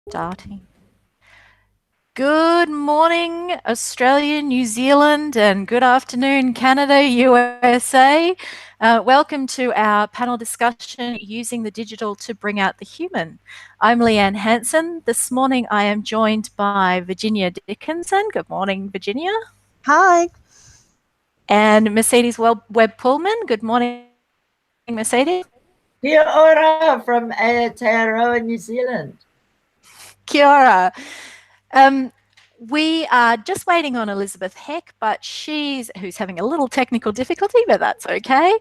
Starting. Good morning, Australia, New Zealand, and good afternoon, Canada, USA. Welcome to our panel discussion, Using the Digital to Bring Out the Human. I'm Leanne Hansen. This morning I am joined by Virginia Dickenson. Good morning, Virginia. Hi. And Mercedes Webb-Pullman. Good morning, Mercedes. Kia ora from Aotearoa, New Zealand. Kia ora. We are just waiting on Elizabeth Heck, but who's having a little technical difficulty, but that's okay.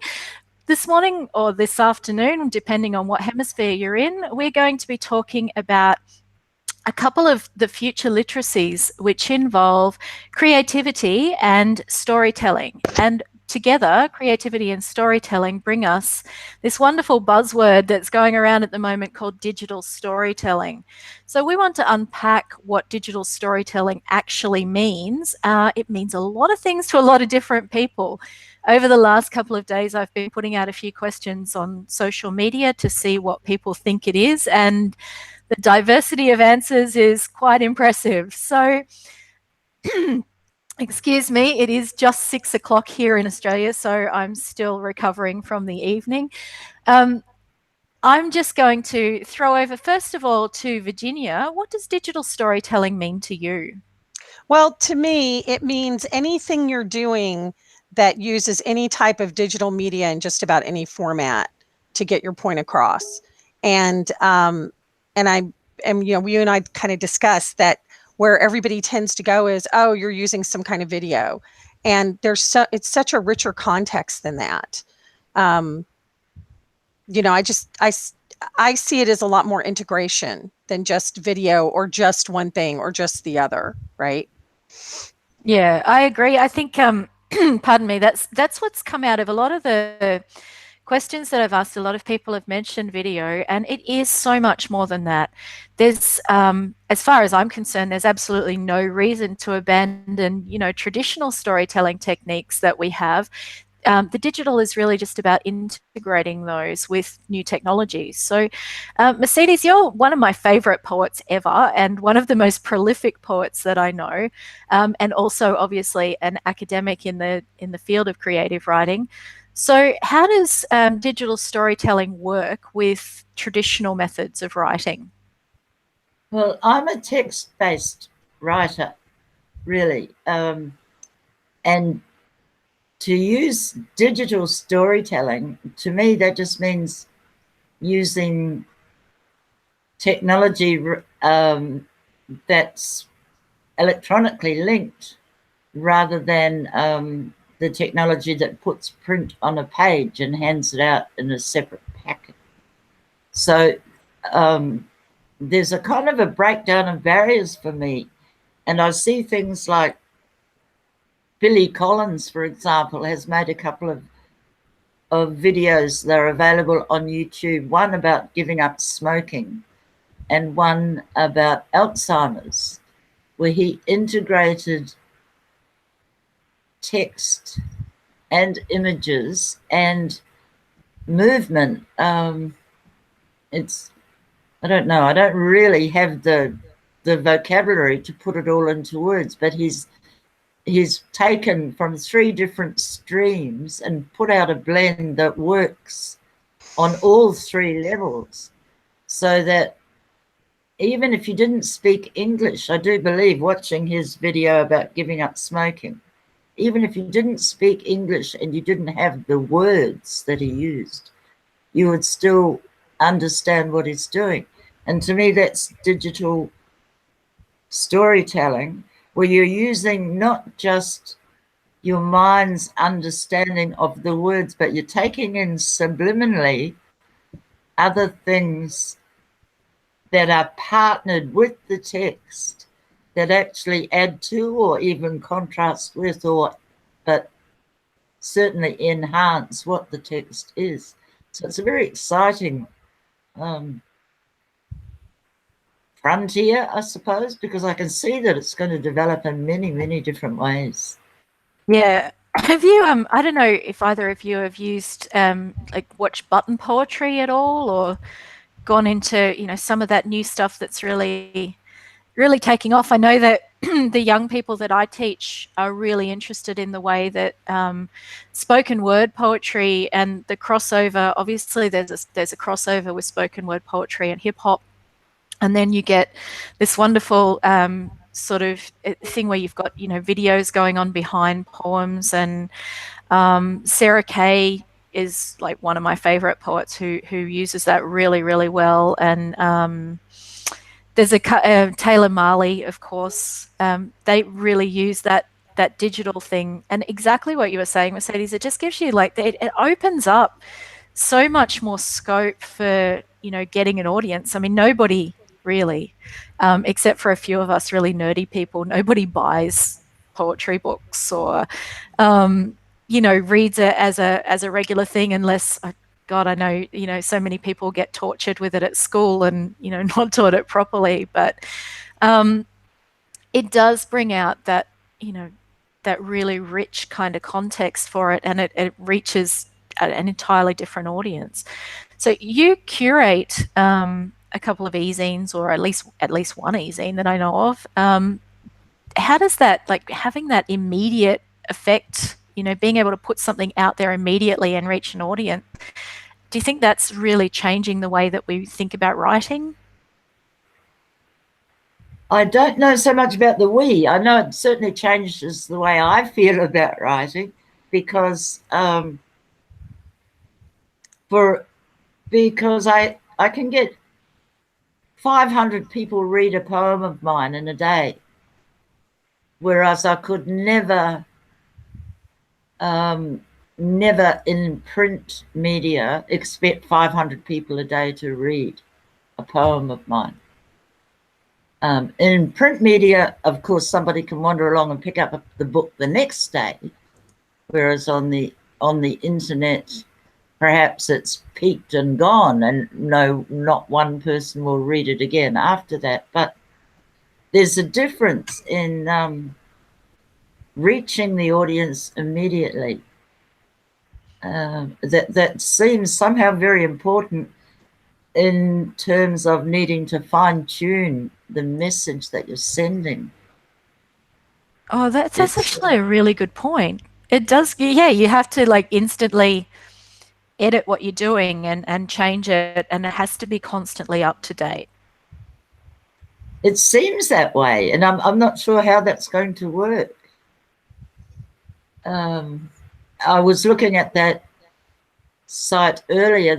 This morning or this afternoon, depending on what hemisphere you're in, we're going to be talking about a couple of the future literacies which involve creativity and storytelling. And together, creativity and storytelling bring us this wonderful buzzword that's going around at the moment called digital storytelling. So we want to unpack what digital storytelling actually means. It means a lot of things to a lot of different people. Over the last couple of days, I've been putting out a few questions on social media to see what people think it is, and the diversity of answers is quite impressive. So excuse me, it is just 6 o'clock here in Australia, so I'm still recovering from the evening. I'm just going to throw over, first of all, to Virginia. What does digital storytelling mean to you? Well, to me, it means anything you're doing that uses any type of digital media in just about any format to get your point across. And you and I kind of discussed that where everybody tends to go is, oh, you're using some kind of video. And it's such a richer context than that. I see it as a lot more integration than just video or just one thing or just the other, right? Yeah, I agree. I think, pardon me, that's what's come out of a lot of the questions that I've asked. A lot of people have mentioned video, and it is so much more than that. There's, as far as I'm concerned, there's absolutely no reason to abandon, traditional storytelling techniques that we have. The digital is really just about integrating those with new technologies. So, Mercedes, you're one of my favorite poets ever, and one of the most prolific poets that I know, and also obviously an academic in the field of creative writing. So, how does digital storytelling work with traditional methods of writing? Well, I'm a text-based writer, really, and to use digital storytelling, to me, that just means using technology that's electronically linked rather than the technology that puts print on a page and hands it out in a separate packet. So there's a kind of a breakdown of barriers for me. And I see things like Billy Collins, for example, has made a couple of videos that are available on YouTube, one about giving up smoking and one about Alzheimer's, where he integrated text and images and movement. I don't know, I don't really have the vocabulary to put it all into words, but he's taken from 3 different streams and put out a blend that works on all 3 levels, so that even if you didn't speak English, I do believe, watching his video about giving up smoking, even if you didn't speak English and you didn't have the words that he used, you would still understand what he's doing. And to me, that's digital storytelling, where you're using not just your mind's understanding of the words, but you're taking in subliminally other things that are partnered with the text that actually add to or even contrast with, but certainly enhance what the text is. So it's a very exciting frontier, I suppose, because I can see that it's going to develop in many, many different ways. Yeah. Have you, I don't know if either of you have used, watched button poetry at all, or gone into, you know, some of that new stuff that's really taking off. I know that the young people that I teach are really interested in the way that spoken word poetry and the crossover. Obviously, there's a crossover with spoken word poetry and hip hop, and then you get this wonderful sort of thing where you've got, you know, videos going on behind poems. And Sarah Kay is like one of my favorite poets who uses that really, really well. And there's a Taylor Marley, of course. They really use that digital thing, and exactly what you were saying, Mercedes. It just gives you like it opens up so much more scope for, you know, getting an audience. I mean, nobody really, except for a few of us really nerdy people, nobody buys poetry books or you know, reads it as a regular thing unless, God, I know, you know, so many people get tortured with it at school and, you know, not taught it properly. But it does bring out that, you know, that really rich kind of context for it, and it reaches an entirely different audience. So you curate a couple of e-zines, or at least one e-zine that I know of. How does that, like, having that immediate effect, you know, being able to put something out there immediately and reach an audience, do you think that's really changing the way that we think about writing? I don't know so much about the we. I know it certainly changes the way I feel about writing, because I can get 500 people read a poem of mine in a day, whereas I could never in print media expect 500 people a day to read a poem of mine. In print media, of course, somebody can wander along and pick up the book the next day, whereas on the internet, perhaps it's peaked and gone, and not one person will read it again after that. But there's a difference in reaching the audience immediately. That seems somehow very important in terms of needing to fine-tune the message that you're sending. Oh, that's actually a really good point. It does, yeah, you have to like instantly edit what you're doing and change it, and it has to be constantly up to date. It seems that way, and I'm not sure how that's going to work. I was looking at that site earlier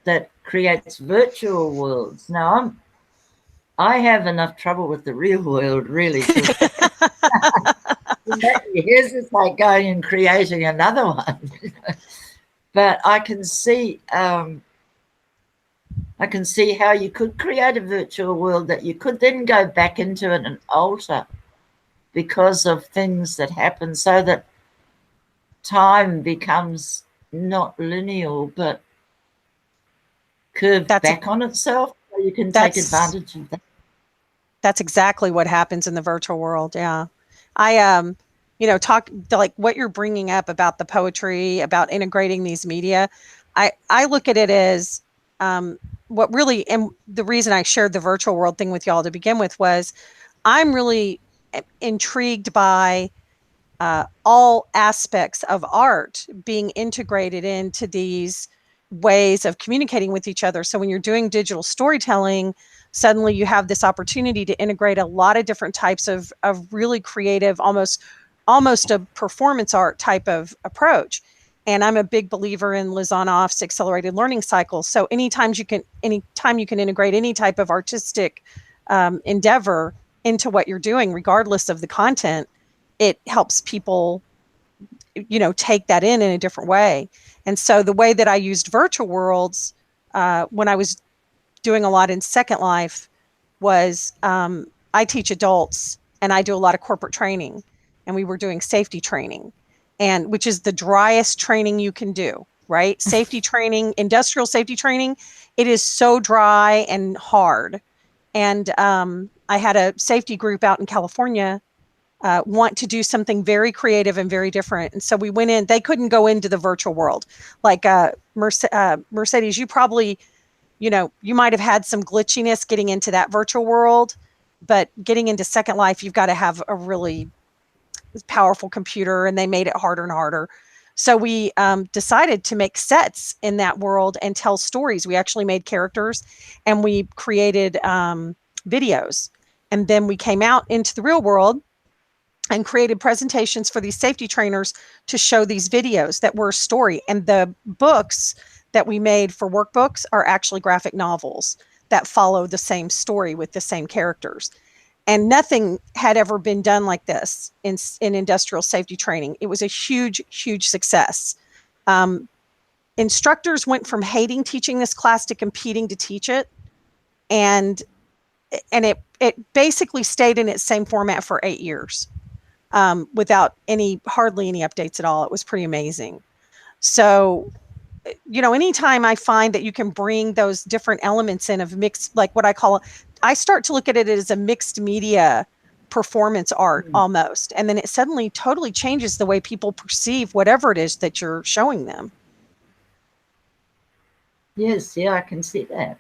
that creates virtual worlds. Now I have enough trouble with the real world, really. Here's this like going and creating another one. But I can see how you could create a virtual world that you could then go back into it and alter because of things that happen, so that time becomes not linear but curved back on itself, so you can take advantage of that. That's exactly what happens in the virtual world. Yeah. I, you know, talk like what you're bringing up about the poetry, about integrating these media. I look at it as what really, and the reason I shared the virtual world thing with y'all to begin with was I'm really intrigued by all aspects of art being integrated into these ways of communicating with each other. So when you're doing digital storytelling, suddenly you have this opportunity to integrate a lot of different types of really creative, almost a performance art type of approach. And I'm a big believer in Lizanoff's accelerated learning cycle. So anytime you can integrate any type of artistic endeavor into what you're doing, regardless of the content, it helps people, you know, take that in a different way. And so the way that I used virtual worlds when I was doing a lot in Second Life was I teach adults and I do a lot of corporate training, and we were doing safety training, and which is the driest training you can do, right? Safety training, industrial safety training, it is so dry and hard. And I had a safety group out in California want to do something very creative and very different. And so we went in, they couldn't go into the virtual world. Like Mercedes, you probably you know, you might have had some glitchiness getting into that virtual world, but getting into Second Life, you've got to have a really powerful computer, and they made it harder and harder. So we decided to make sets in that world and tell stories. We actually made characters, and we created videos. And then we came out into the real world and created presentations for these safety trainers to show these videos that were a story. And the books that we made for workbooks are actually graphic novels that follow the same story with the same characters. And nothing had ever been done like this in industrial safety training. It was a huge, huge success. Instructors went from hating teaching this class to competing to teach it. And it basically stayed in its same format for 8 years without hardly any updates at all. It was pretty amazing. So, you know, anytime I find that you can bring those different elements in of mixed, like what I start to look at it as a mixed media performance art almost. And then it suddenly totally changes the way people perceive whatever it is that you're showing them. Yes, yeah, I can see that.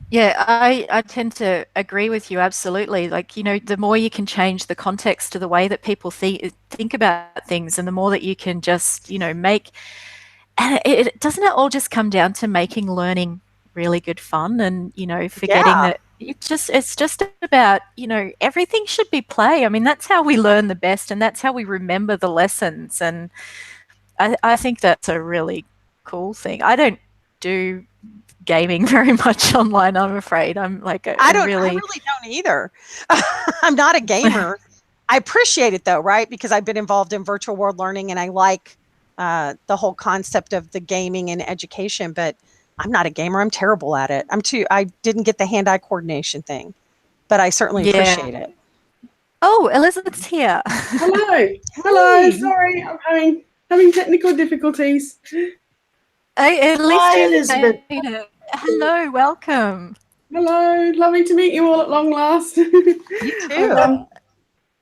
Yeah, I tend to agree with you absolutely. Like, you know, the more you can change the context to the way that people think about things, and the more that you can just, you know, make, and it doesn't it all just come down to making learning really good fun, and, you know, forgetting that it's just about, you know, everything should be play. I mean, that's how we learn the best, and that's how we remember the lessons. And I think that's a really cool thing. I don't do gaming very much online, I'm afraid. I'm like I really don't either. I'm not a gamer. I appreciate it though, right? Because I've been involved in virtual world learning, and I like the whole concept of the gaming and education, but I'm not a gamer. I'm terrible at it. I didn't get the hand-eye coordination thing, but I certainly appreciate it. Oh, Elizabeth's here. Hello. Hello. Sorry, I'm having technical difficulties. At least Hi, Elizabeth. Hello, welcome. Hello, lovely to meet you all at long last. You too.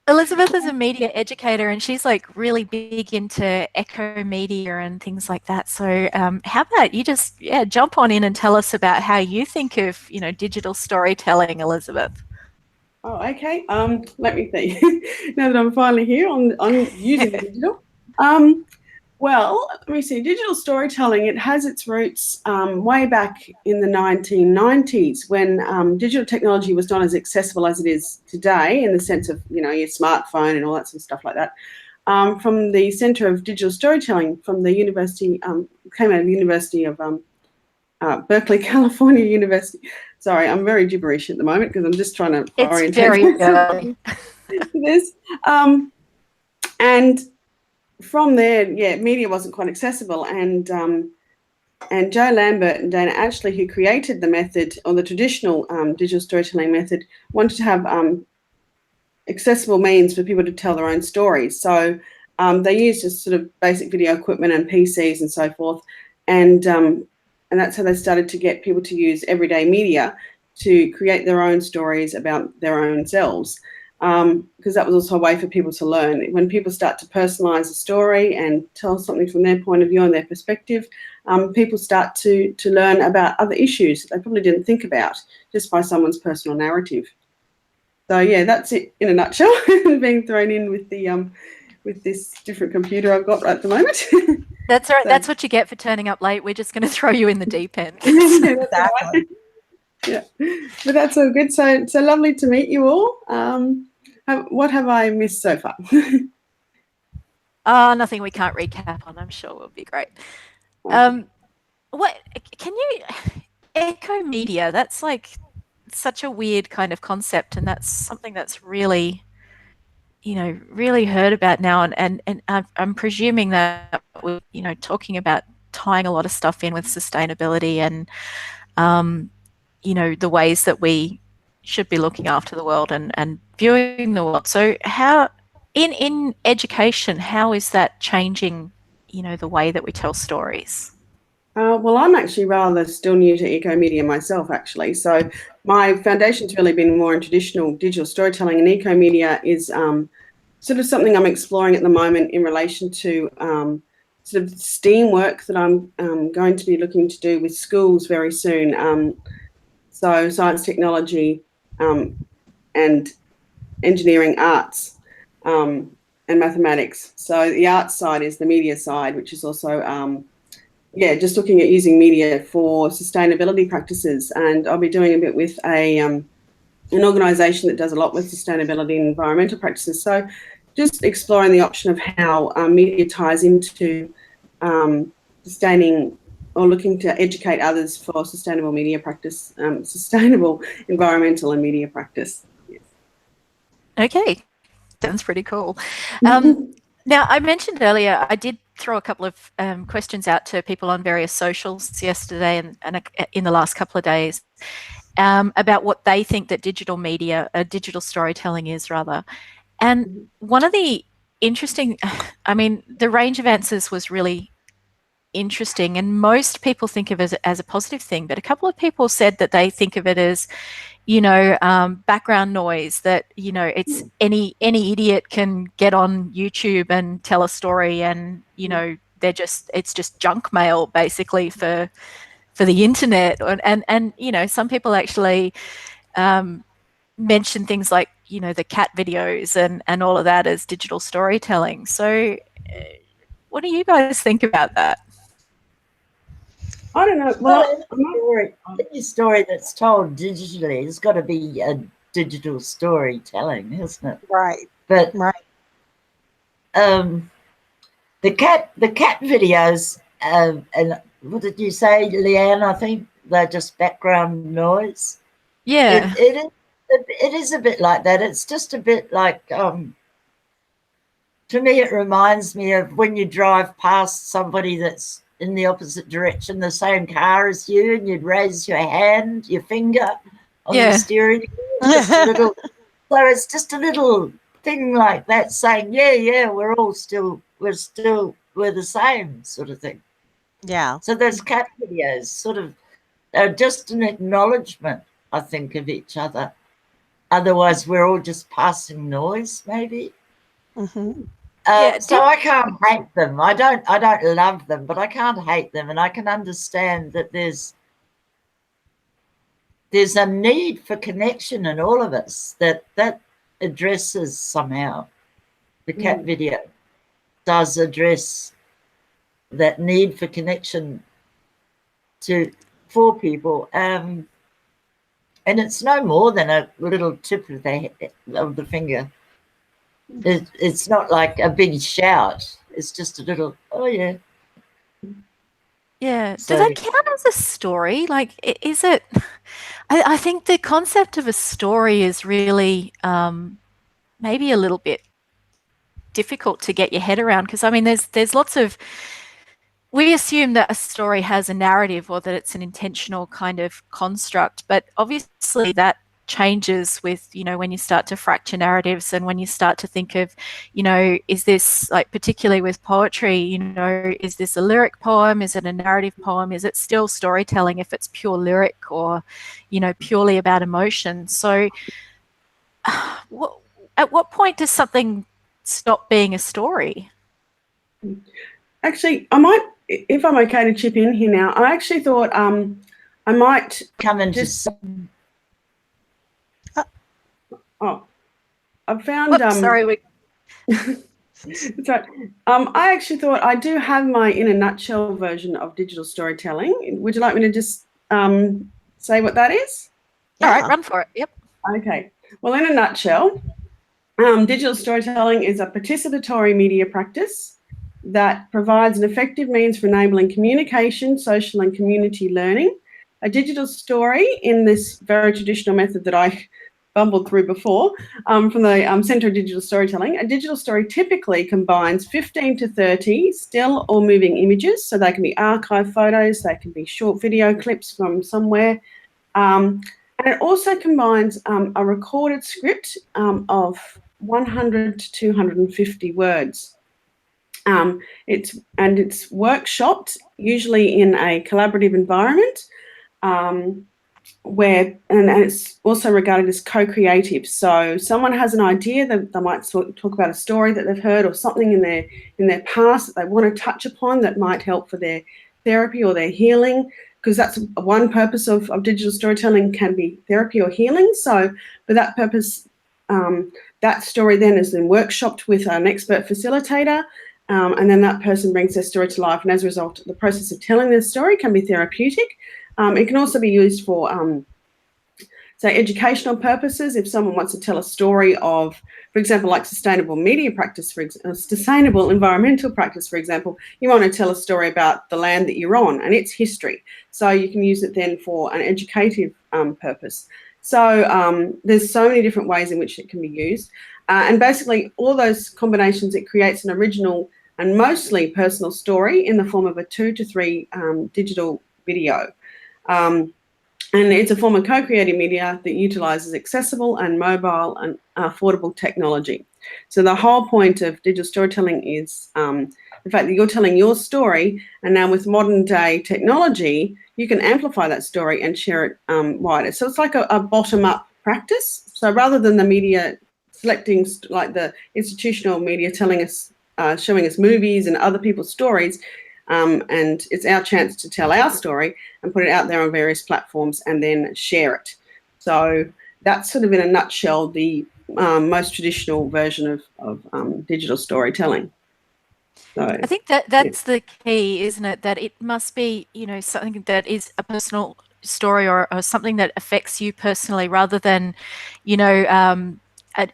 Elizabeth is a media educator, and she's like really big into echo media and things like that. So how about you just jump on in and tell us about how you think of, you know, digital storytelling, Elizabeth. Oh, okay. Let me think. Now that I'm finally here on using digital. Well, let me see. Digital storytelling, it has its roots way back in the 1990s, when digital technology was not as accessible as it is today, in the sense of, you know, your smartphone and all that sort of stuff like that. From the Center of Digital Storytelling, from the university, came out of the University of Berkeley, California University. Sorry, I'm very gibberish at the moment because I'm just trying to orientate myself to this. And from there, media wasn't quite accessible, and Joe Lambert and Dana Ashley, who created the method, or the traditional digital storytelling method, wanted to have accessible means for people to tell their own stories. So they used just sort of basic video equipment and PCs and so forth, and that's how they started to get people to use everyday media to create their own stories about their own selves. Because that was also a way for people to learn. When people start to personalize a story and tell something from their point of view and their perspective, people start to learn about other issues that they probably didn't think about just by someone's personal narrative. So yeah, that's it in a nutshell. Being thrown in with the with this different computer I've got right at the moment. That's all right. So, that's what you get for turning up late. We're just going to throw you in the deep end. Exactly. Yeah, but that's all good. So lovely to meet you all. What have I missed so far? Nothing we can't recap on. I'm sure will be great. What can you echo media? That's like such a weird kind of concept, and that's something that's really, you know, really heard about now. And I'm presuming that we're, you know, talking about tying a lot of stuff in with sustainability and you know, the ways that we should be looking after the world and viewing the world. So how in education, how is that changing, you know, the way that we tell stories? Well, I'm actually rather still new to eco media myself, actually. So my foundation's really been more in traditional digital storytelling, and eco media is sort of something I'm exploring at the moment in relation to sort of STEAM work that I'm going to be looking to do with schools very soon. So science, technology, and engineering, arts, and mathematics. So the arts side is the media side, which is also just looking at using media for sustainability practices. And I'll be doing a bit with an organisation that does a lot with sustainability and environmental practices. So just exploring the option of how media ties into sustaining or looking to educate others for sustainable media practice, sustainable environmental and media practice. Yes. Okay, sounds pretty cool. Now, I mentioned earlier, I did throw a couple of questions out to people on various socials yesterday and in the last couple of days about what they think that digital media, digital storytelling is, rather. And one of the interesting, I mean, the range of answers was really interesting, and most people think of it as a positive thing, but a couple of people said that they think of it as, you know, background noise, that, you know, it's any idiot can get on YouTube and tell a story, and, you know, it's just junk mail basically for the internet. And you know, some people actually mention things like, you know, the cat videos and all of that as digital storytelling. So what do you guys think about that? I don't know. Well, any story that's told digitally has got to be a digital storytelling, hasn't it? Right. But right. The cat videos, and what did you say, Leanne? I think they're just background noise. Yeah. It is a bit like that. It's just a bit like, to me, it reminds me of when you drive past somebody that's in the opposite direction, the same car as you, and you'd raise your hand, your finger on the steering wheel. So it's just a little thing like that, saying, yeah, we're the same, sort of thing. Yeah. So those cat videos sort of are just an acknowledgement, I think, of each other. Otherwise, we're all just passing noise, maybe. Mm-hmm. So I can't hate them. I don't love them, but I can't hate them, and I can understand that there's a need for connection in all of us that addresses somehow. The cat video does address that need for connection for people, and it's no more than a little tip of the finger. It's not like a big shout. It's just a little, oh yeah. Yeah. So, does that count as a story? Like, is it? I think the concept of a story is really maybe a little bit difficult to get your head around, because I mean, there's lots of. We assume that a story has a narrative, or that it's an intentional kind of construct, but obviously that changes with, you know, when you start to fracture narratives, and when you start to think of, you know, is this, like, particularly with poetry, you know, is this a lyric poem? Is it a narrative poem? Is it still storytelling if it's pure lyric, or, you know, purely about emotion? So at what point does something stop being a story? Actually, I might, if I'm okay to chip in here now, I actually thought I might come in just. I found. Whoops, sorry. That's right. I actually thought I do have my in a nutshell version of digital storytelling. Would you like me to just say what that is? Yeah. All right, run for it. Yep. Okay. Well, in a nutshell, digital storytelling is a participatory media practice that provides an effective means for enabling communication, social and community learning. A digital story, in this very traditional method that I bumbled through before, from the Centre of Digital Storytelling, a digital story typically combines 15 to 30 still or moving images. So they can be archive photos, they can be short video clips from somewhere. And it also combines a recorded script of 100 to 250 words. It's workshopped, usually in a collaborative environment. and it's also regarded as co-creative. So someone has an idea, they might talk about a story that they've heard or something in their past that they want to touch upon that might help for their therapy or their healing, because that's one purpose of digital storytelling, can be therapy or healing. So for that purpose, that story then is then workshopped with an expert facilitator, and then that person brings their story to life. And as a result, the process of telling their story can be therapeutic. It can also be used for, say, educational purposes. If someone wants to tell a story of, for example, like sustainable media practice, sustainable environmental practice, for example, you want to tell a story about the land that you're on and its history. So you can use it then for an educative purpose. So there's so many different ways in which it can be used. And basically, all those combinations, it creates an original and mostly personal story in the form of a 2 to 3 digital video. And it's a form of co-creative media that utilises accessible and mobile and affordable technology. So the whole point of digital storytelling is the fact that you're telling your story, and now with modern day technology, you can amplify that story and share it wider. So it's like a bottom-up practice. So rather than the media selecting, like the institutional media telling us, showing us movies and other people's stories, and it's our chance to tell our story and put it out there on various platforms and then share it. So that's sort of in a nutshell the most traditional version of digital storytelling. So I think that's the key, isn't it? That it must be, something that is a personal story or something that affects you personally, rather than,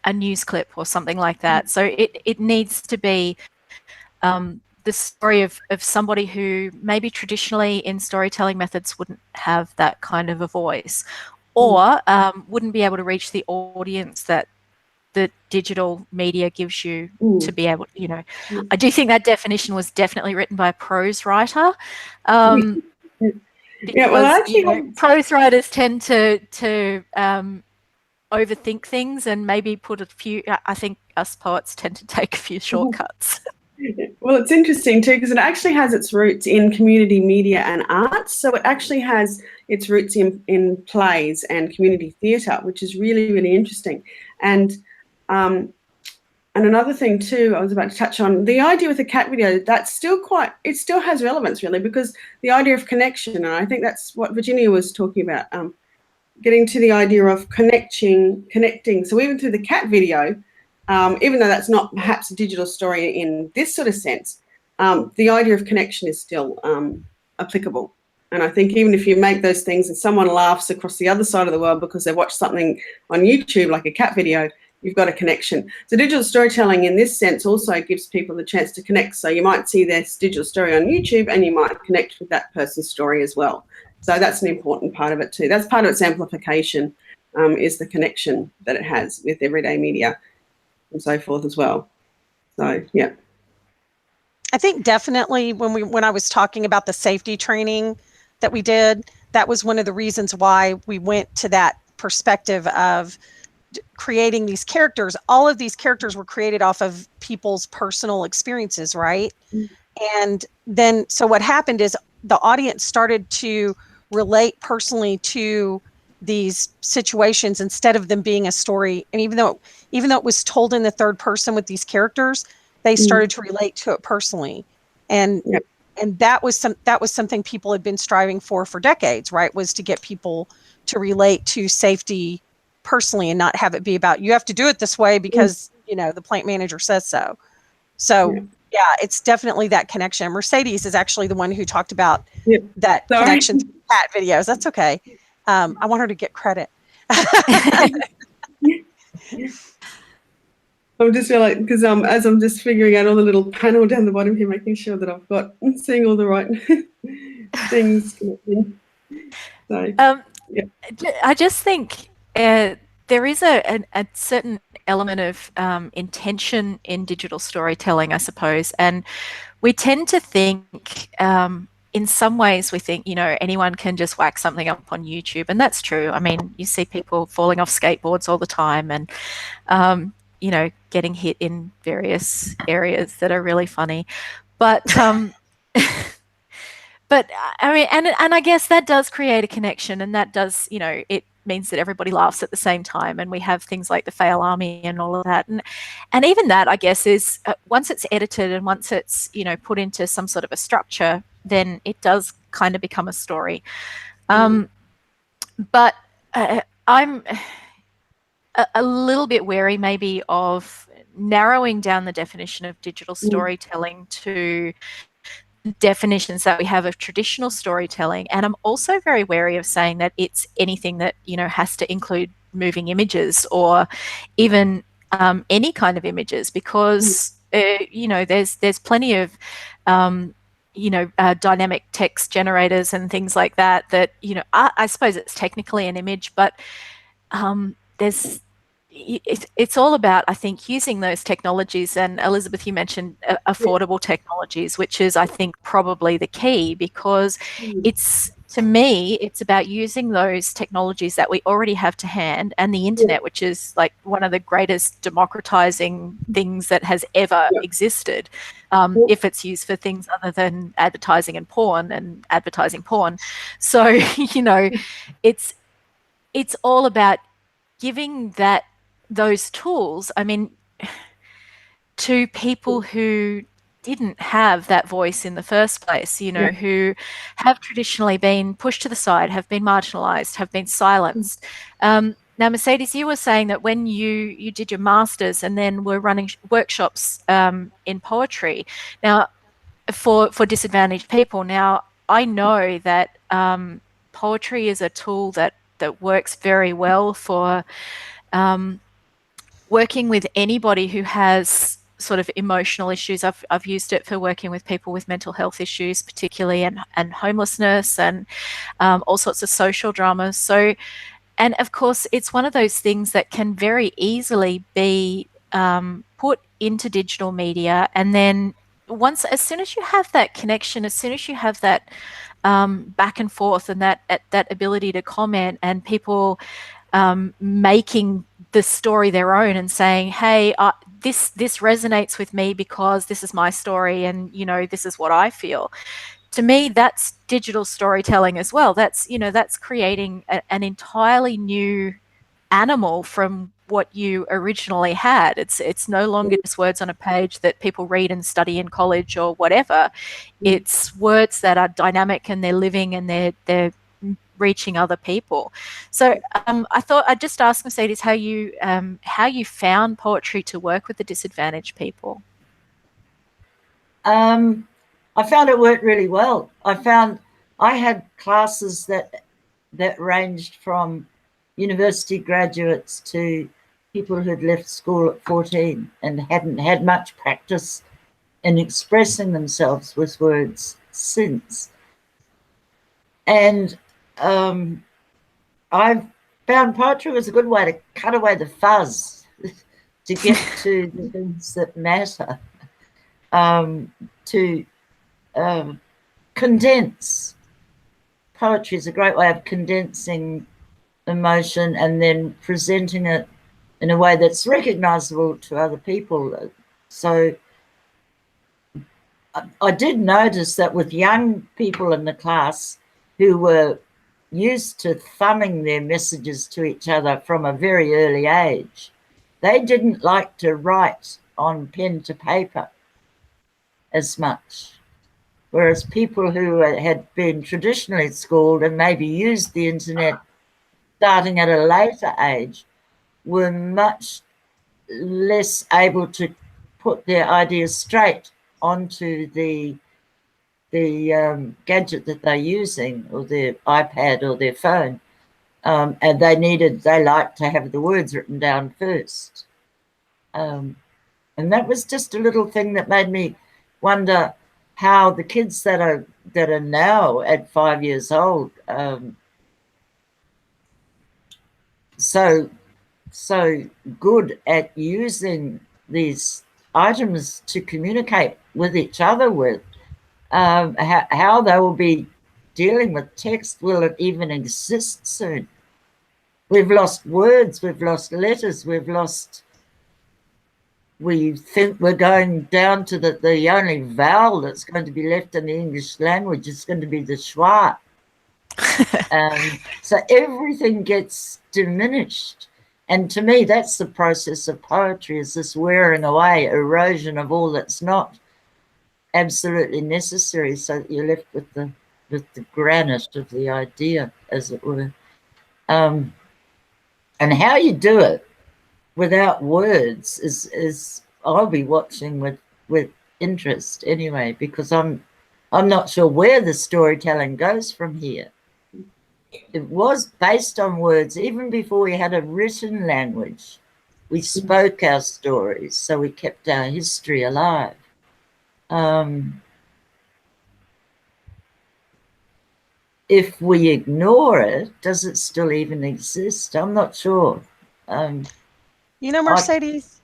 a news clip or something like that. So it needs to be the story of somebody who maybe traditionally in storytelling methods wouldn't have that kind of a voice, or wouldn't be able to reach the audience that the digital media gives you to be able, I do think that definition was definitely written by a prose writer. Because, prose writers tend to overthink things and maybe put a few, I think us poets tend to take a few shortcuts. Well, it's interesting too, because it actually has its roots in community media and arts. So it actually has its roots in plays and community theatre, which is really, really interesting. And another thing too, I was about to touch on, the idea with the cat video, that's still it still has relevance really, because the idea of connection, and I think that's what Virginia was talking about, getting to the idea of connecting. So even through the cat video, even though that's not perhaps a digital story in this sort of sense, the idea of connection is still applicable. And I think even if you make those things and someone laughs across the other side of the world because they watched something on YouTube like a cat video, you've got a connection. So digital storytelling in this sense also gives people the chance to connect. So you might see this digital story on YouTube and you might connect with that person's story as well. So that's an important part of it too. That's part of its amplification, is the connection that it has with everyday media and so forth as well. So, yeah. I think definitely when I was talking about the safety training that we did, that was one of the reasons why we went to that perspective of creating these characters. All of these characters were created off of people's personal experiences, right? And then, so what happened is the audience started to relate personally to these situations instead of them being a story. And even though it was told in the third person with these characters, they started to relate to it personally. And and that was something people had been striving for decades, right? Was to get people to relate to safety personally and not have it be about, you have to do it this way because the plant manager says so. So yeah, it's definitely that connection. Mercedes is actually the one who talked about that connection to cat videos. That's okay. I want her to get credit. I'm just feeling like, because as I'm just figuring out all the little panel down the bottom here, making sure that I'm seeing all the right things. So, I just think there is a certain element of intention in digital storytelling, I suppose, and we tend to think, in some ways we think, anyone can just whack something up on YouTube, and that's true. I mean, you see people falling off skateboards all the time and getting hit in various areas that are really funny, but but I mean, and I guess that does create a connection, and that does, it means that everybody laughs at the same time, and we have things like the fail army and all of that, and even that, I guess, is once it's edited and once it's put into some sort of a structure, then it does kind of become a story. But I'm a little bit wary maybe of narrowing down the definition of digital storytelling to definitions that we have of traditional storytelling. And I'm also very wary of saying that it's anything that, has to include moving images or even any kind of images, because, there's plenty of, dynamic text generators and things like that, I suppose it's technically an image, but it's all about, I think, using those technologies. And Elizabeth, you mentioned affordable technologies, which is, I think, probably the key, because to me, it's about using those technologies that we already have to hand, and the internet, which is like one of the greatest democratizing things that has ever existed, if it's used for things other than advertising and porn and advertising porn. So, it's all about giving those tools, I mean, to people who didn't have that voice in the first place, who have traditionally been pushed to the side, have been marginalized, have been silenced. Now, Mercedes, you were saying that when you did your master's and then were running workshops in poetry, now for disadvantaged people. Now, I know that poetry is a tool that works very well for working with anybody who has sort of emotional issues. I've used it for working with people with mental health issues, particularly, and homelessness, and all sorts of social dramas. So, and of course, it's one of those things that can very easily be put into digital media, and then as soon as you have that connection, as soon as you have that back and forth, and that ability to comment, and people making the story their own and saying, hey, this resonates with me because this is my story, and this is what I feel. To me, that's digital storytelling as well. That's that's creating an entirely new animal from what you originally had. It's no longer just words on a page that people read and study in college or whatever. It's words that are dynamic, and they're living, and they're reaching other people. So I thought I'd just ask Mercedes how you found poetry to work with the disadvantaged people. I found it worked really well. I had classes that ranged from university graduates to people who'd left school at 14 and hadn't had much practice in expressing themselves with words since. And I found poetry was a good way to cut away the fuzz, to get to the things that matter, to condense. Poetry is a great way of condensing emotion and then presenting it in a way that's recognizable to other people. So I did notice that with young people in the class who were used to thumbing their messages to each other from a very early age, they didn't like to write on pen to paper as much. Whereas people who had been traditionally schooled and maybe used the internet starting at a later age were much less able to put their ideas straight onto the gadget that they're using, or their iPad or their phone, and they liked to have the words written down first, and that was just a little thing that made me wonder how the kids that are now at 5 years old, so good at using these items to communicate with each other with, how they will be dealing with text. Will it even exist soon? We've lost words, we've lost letters, we've lost we think we're going down to the only vowel that's going to be left in the English language is going to be the schwa. So everything gets diminished. And to me, that's the process of poetry, is this wearing away, erosion of all that's not absolutely necessary, so that you're left with the granite of the idea, as it were. And how you do it without words is I'll be watching with interest anyway, because I'm not sure where the storytelling goes from here. It was based on words. Even before we had a written language, we spoke our stories, so we kept our history alive. If we ignore it, does it still even exist? I'm not sure. You know, Mercedes,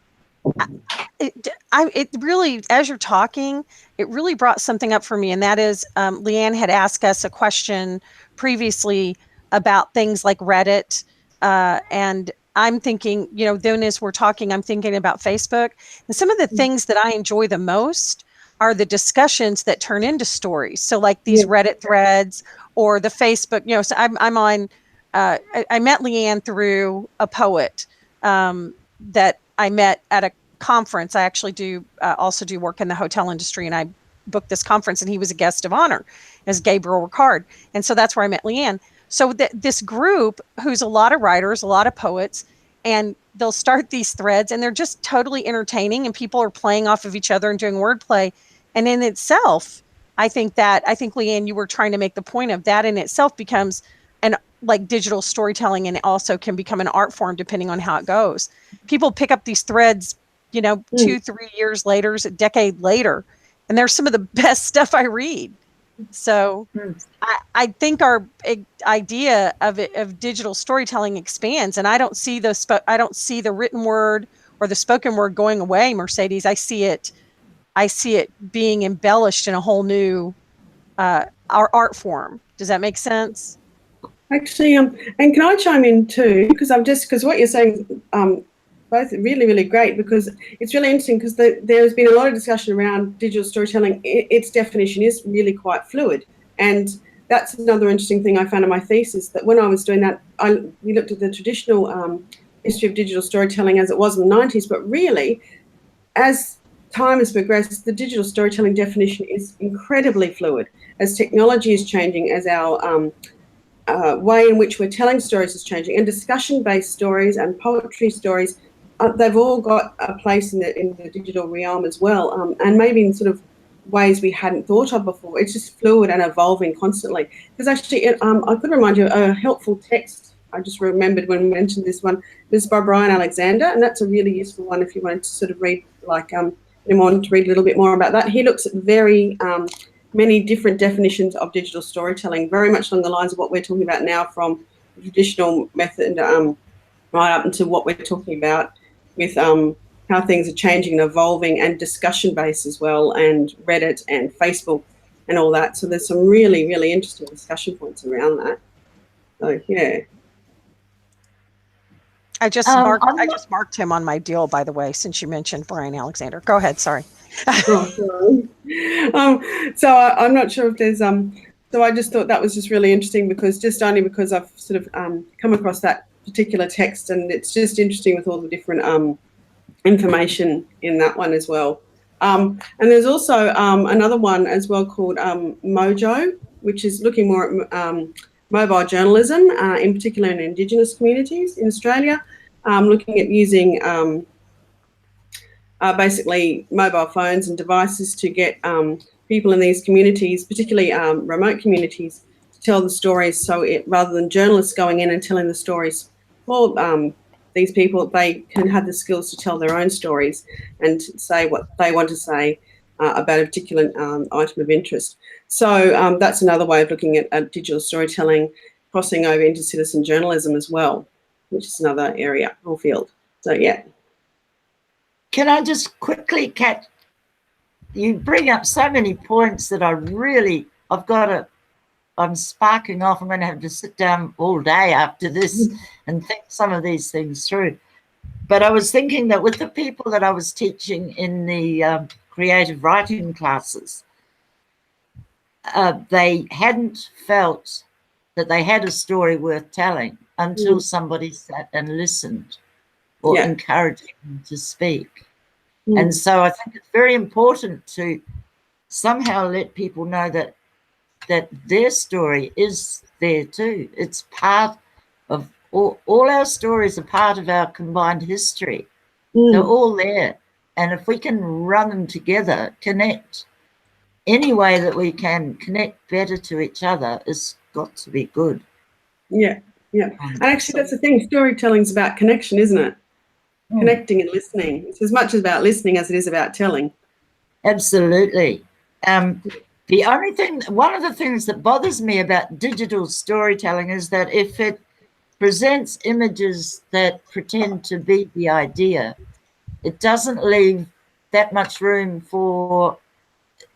it really, as you're talking, it really brought something up for me, and that is Leanne had asked us a question previously about things like Reddit, and I'm thinking, you know, then as we're talking, I'm thinking about Facebook, and some of the things that I enjoy the most are the discussions that turn into stories. So like these Reddit threads or the Facebook, you know, so I'm on, I met Leanne through a poet that I met at a conference. I actually do also do work in the hotel industry, and I booked this conference, and he was a guest of honor as Gabriel Ricard. And so that's where I met Leanne. So this group, who's a lot of writers, a lot of poets, and they'll start these threads, and they're just totally entertaining, and people are playing off of each other and doing wordplay. And in itself, I think Leanne, you were trying to make the point of that in itself becomes like digital storytelling, and it also can become an art form depending on how it goes. People pick up these threads, you know, 2-3 years later, a decade later, and they're some of the best stuff I read. So I think our idea of digital storytelling expands, and I don't see the written word or the spoken word going away, Mercedes. I see it being embellished in a whole new our art form. Does that make sense? Actually, and can I chime in too? Because what you're saying, both really, really great, because it's really interesting, because there's been a lot of discussion around digital storytelling. Its definition is really quite fluid. And that's another interesting thing I found in my thesis, that when I was doing that, we looked at the traditional history of digital storytelling as it was in the 90s, but really, as time has progressed, the digital storytelling definition is incredibly fluid. As technology is changing, as our way in which we're telling stories is changing, and discussion-based stories and poetry stories, they've all got a place in the digital realm as well, and maybe in sort of ways we hadn't thought of before. It's just fluid and evolving constantly. Because actually, I could remind you a helpful text I just remembered when we mentioned this one. This is by Brian Alexander, and that's a really useful one if you wanted to sort of read, like, you want to read a little bit more about that. He looks at very many different definitions of digital storytelling, very much along the lines of what we're talking about now, from the traditional method right up into what we're talking about with how things are changing and evolving, and discussion-based as well, and Reddit and Facebook and all that. So there's some really, really interesting discussion points around that. So, yeah. I just marked him on my deal, by the way, since you mentioned Brian Alexander. Go ahead, sorry. So I'm not sure if there's so I just thought that was just really interesting, because I've sort of come across that particular text, and it's just interesting with all the different information in that one as well. And there's also another one as well called Mojo, which is looking more at mobile journalism, in particular in Indigenous communities in Australia, looking at using basically mobile phones and devices to get people in these communities, particularly remote communities, to tell the stories. So rather than journalists going in and telling the stories for these people, they can have the skills to tell their own stories and say what they want to say about a particular item of interest. So that's another way of looking at digital storytelling, crossing over into citizen journalism as well, which is another area or field. So, yeah. Can I just quickly, Kat, you bring up so many points that I'm sparking off. I'm going to have to sit down all day after this and think some of these things through. But I was thinking that with the people that I was teaching in the creative writing classes, they hadn't felt that they had a story worth telling until somebody sat and listened or encouraged them to speak. And so I think it's very important to somehow let people know that their story is there too. It's part of all our stories are part of our combined history. They're all there. And if we can run them together, connect any way that we can connect better to each other, has got to be good. Yeah. And actually, that's the thing. Storytelling's about connection, isn't it? Connecting and listening. It's as much about listening as it is about telling. Absolutely. The only thing, one of the things that bothers me about digital storytelling is that if it presents images that pretend to be the idea, it doesn't leave that much room for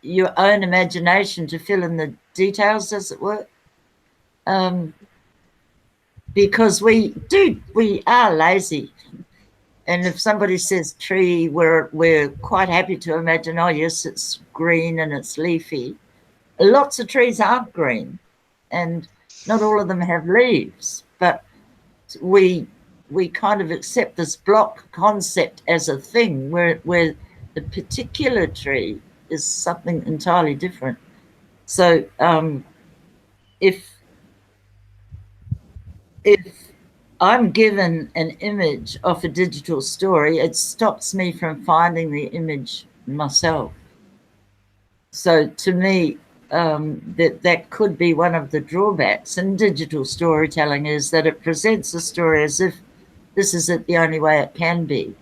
your own imagination to fill in the details, as it were. Because we are lazy. And if somebody says tree, we're quite happy to imagine, oh yes, it's green and it's leafy. Lots of trees aren't green, and not all of them have leaves, but we kind of accept this block concept as a thing where the particular tree is something entirely different. So if I'm given an image of a digital story, it stops me from finding the image myself. So to me, that could be one of the drawbacks in digital storytelling, is that it presents a story as if this is it, the only way it can be,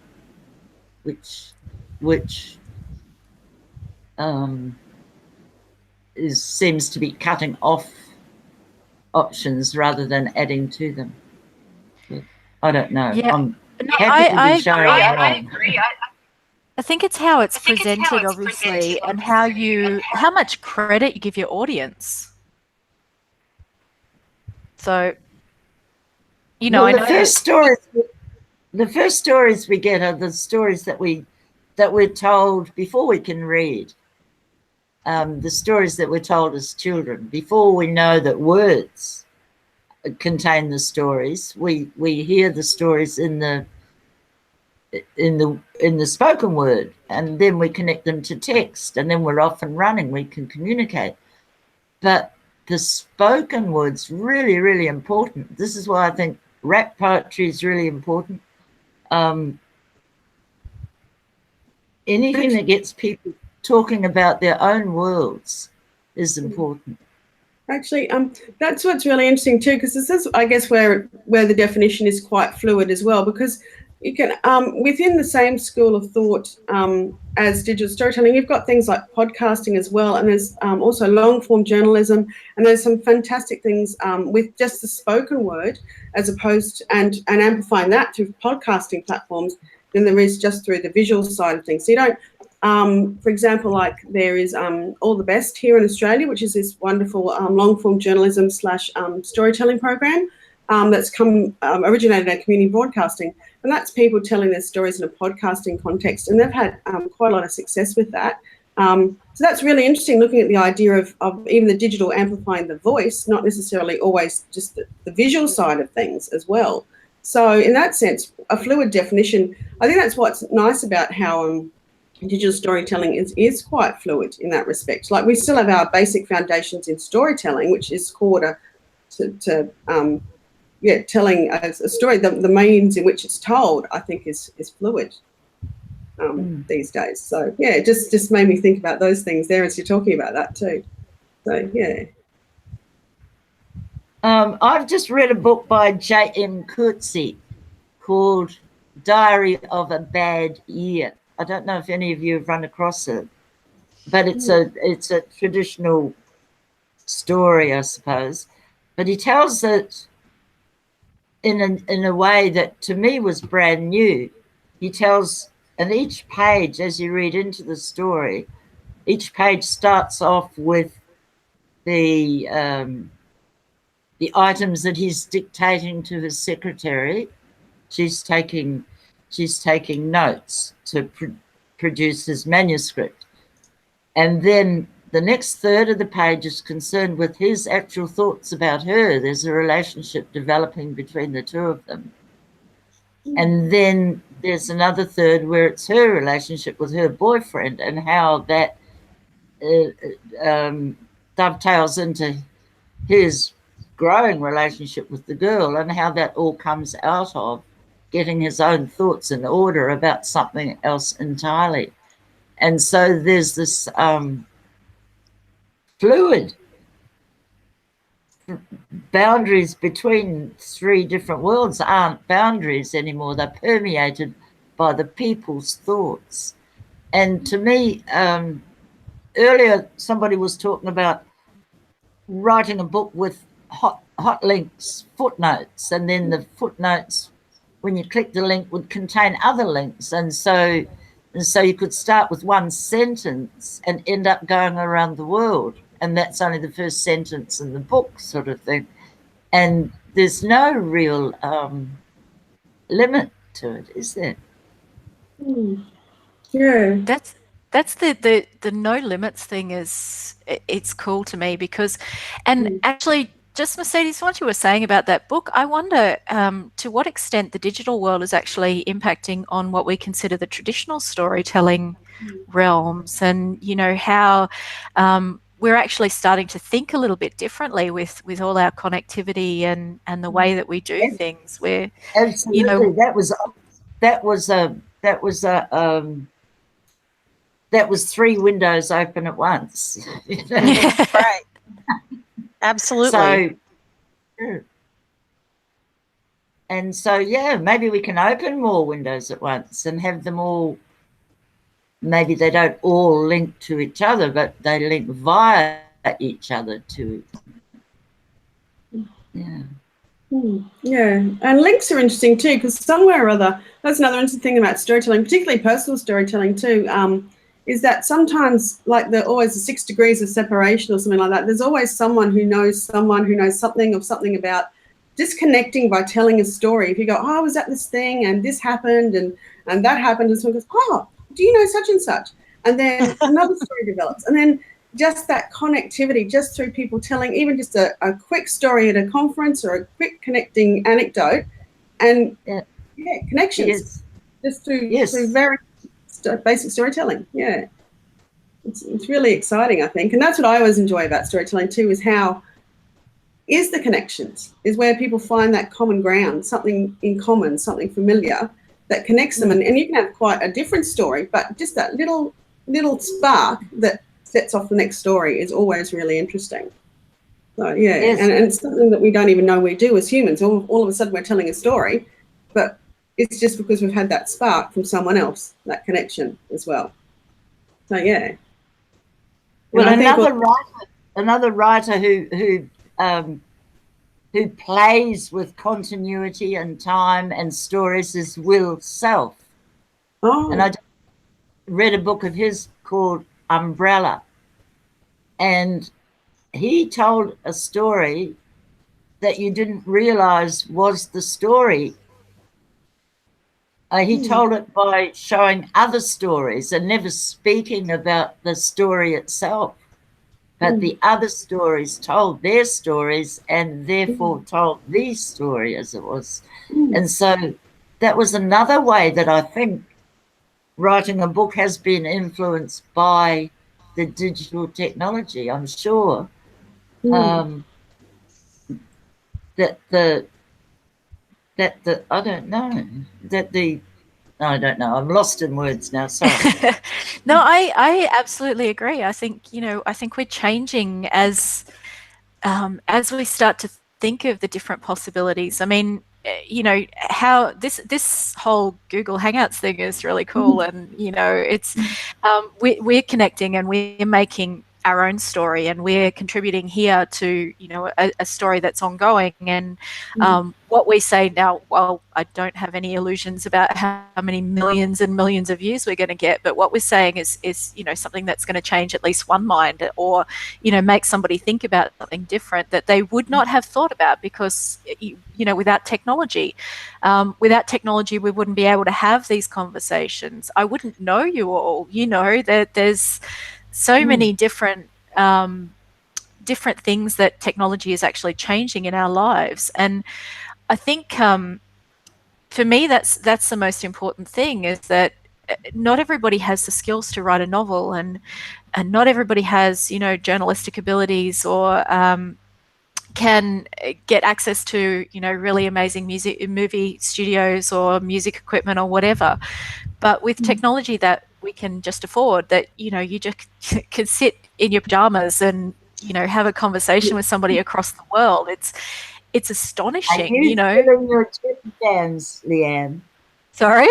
which seems to be cutting off options rather than adding to them. But I don't know. Yeah. I'm No, happy to I be shown agree. wrong. I agree. I think it's how it's presented, obviously, and how much credit you give your audience. So, you know, Well, I know the first stories we get are the stories that we're told before we can read. The stories that we're told as children, before we know that words contain the stories. We hear the stories in the spoken word, and then we connect them to text, and then we're off and running. We can communicate. But the spoken word's really, really important. This is why I think rap poetry is really important. Anything that gets people talking about their own worlds is important. Actually, that's what's really interesting too, because this is, I guess, where the definition is quite fluid as well, because you can, within the same school of thought as digital storytelling, you've got things like podcasting as well, and there's also long-form journalism, and there's some fantastic things with just the spoken word, as opposed and amplifying that through podcasting platforms than there is just through the visual side of things. So you don't. For example, like there is All the Best here in Australia, which is this wonderful long-form journalism / storytelling program that's originated out of community broadcasting. And that's people telling their stories in a podcasting context. And they've had quite a lot of success with that. So that's really interesting, looking at the idea of even the digital amplifying the voice, not necessarily always just the visual side of things as well. So in that sense, a fluid definition, I think that's what's nice about how digital storytelling is quite fluid in that respect. Like we still have our basic foundations in storytelling, which is core to telling a story. The means in which it's told, I think, is fluid these days. So yeah, it just made me think about those things there as you're talking about that too. So yeah. I've just read a book by J.M. Coetzee called Diary of a Bad Year. I don't know if any of you have run across it, but it's a traditional story, I suppose. But he tells it in a way that to me was brand new. He tells, and each page, as you read into the story, each page starts off with the items that he's dictating to his secretary. She's taking she's taking notes to produce his manuscript. And then the next third of the page is concerned with his actual thoughts about her. There's a relationship developing between the two of them. And then there's another third where it's her relationship with her boyfriend and how that dovetails into his growing relationship with the girl, and how that all comes out of getting his own thoughts in order about something else entirely. And so there's this fluid boundaries between three different worlds aren't boundaries anymore. They're permeated by the people's thoughts. And to me, earlier somebody was talking about writing a book with hot links, footnotes, and then the footnotes, when you click the link, would contain other links. And so you could start with one sentence and end up going around the world. And that's only the first sentence in the book, sort of thing. And there's no real limit to it, is there? Yeah. That's the no limits thing it's cool to me because, and actually, just Mercedes, what you were saying about that book, I wonder to what extent the digital world is actually impacting on what we consider the traditional storytelling realms, and how we're actually starting to think a little bit differently with all our connectivity and the way that we do things. Where absolutely, that was three windows open at once. Right. Absolutely. So maybe we can open more windows at once and have them all. Maybe they don't all link to each other, but they link via each other to. Yeah. Yeah, and links are interesting too, because somewhere or other, that's another interesting thing about storytelling, particularly personal storytelling too, is that sometimes, like always the 6 degrees of separation or something like that, there's always someone who knows something of something about disconnecting by telling a story. If you go, oh, I was at this thing and this happened and that happened, and someone goes, oh, do you know such and such? And then another story develops. And then just that connectivity, just through people telling even just a quick story at a conference or a quick connecting anecdote, and connections just through very basic storytelling. Yeah, it's really exciting, I think, and that's what I always enjoy about storytelling too, is how is the connections, is where people find that common ground, something in common, something familiar that connects them, and you can have quite a different story, but just that little spark that sets off the next story is always really interesting. So and it's something that we don't even know we do as humans. All of a sudden we're telling a story, but it's just because we've had that spark from someone else, that connection as well. So yeah. Well, another writer who plays with continuity and time and stories is Will Self. Oh. And I read a book of his called Umbrella, and he told a story that you didn't realize was the story. He told it by showing other stories and never speaking about the story itself, but the other stories told their stories and therefore told the story as it was. And so that was another way that I think writing a book has been influenced by the digital technology. I'm sure I don't know. I'm lost in words now. Sorry. No, I absolutely agree. I think we're changing as we start to think of the different possibilities. I mean, how this whole Google Hangouts thing is really cool, and it's we're connecting and we're making our own story, and we're contributing here to, you know, a story that's ongoing. And what we say now, well, I don't have any illusions about how many millions and millions of views we're going to get, but what we're saying is, you know, something that's going to change at least one mind, or, you know, make somebody think about something different that they would not have thought about, because, you know, without technology, we wouldn't be able to have these conversations. I wouldn't know you all. You know, that there's so many different things that technology is actually changing in our lives. And I think for me, that's the most important thing, is that not everybody has the skills to write a novel, and not everybody has, you know, journalistic abilities, or can get access to, you know, really amazing movie studios or music equipment or whatever. But with technology that we can just afford, that, you know, you just can sit in your pajamas and, you know, have a conversation with somebody across the world. It's astonishing, you know. Are you still in your gym jams, Leanne? Sorry?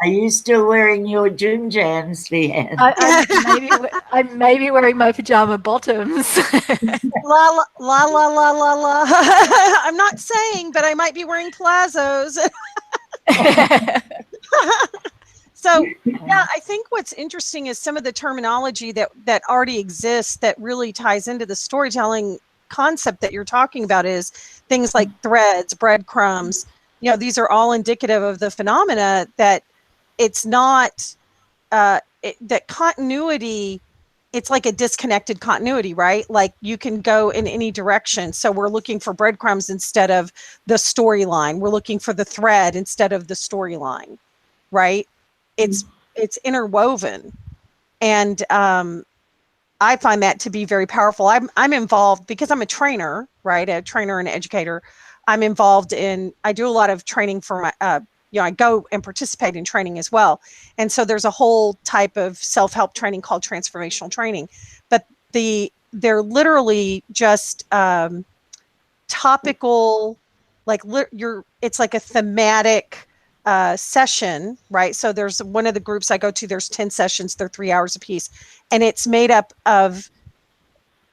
Are you still wearing your gym jams, Leanne? I'm maybe wearing my pajama bottoms. La la la la la la la. I'm not saying, but I might be wearing plazos. So yeah, I think what's interesting is some of the terminology that already exists that really ties into the storytelling concept that you're talking about, is things like threads, breadcrumbs. You know, these are all indicative of the phenomena that it's not that continuity. It's like a disconnected continuity, right? Like you can go in any direction. So we're looking for breadcrumbs instead of the storyline. We're looking for the thread instead of the storyline, right? It's interwoven, and I find that to be very powerful. I'm involved because I'm a trainer, right? A trainer and educator. I'm involved in. I do a lot of training for my. You know, I go and participate in training as well. And so there's a whole type of self-help training called transformational training, but they're literally just topical, like it's like a thematic session, right? So there's one of the groups I go to, there's 10 sessions, they're 3 hours a piece, and it's made up of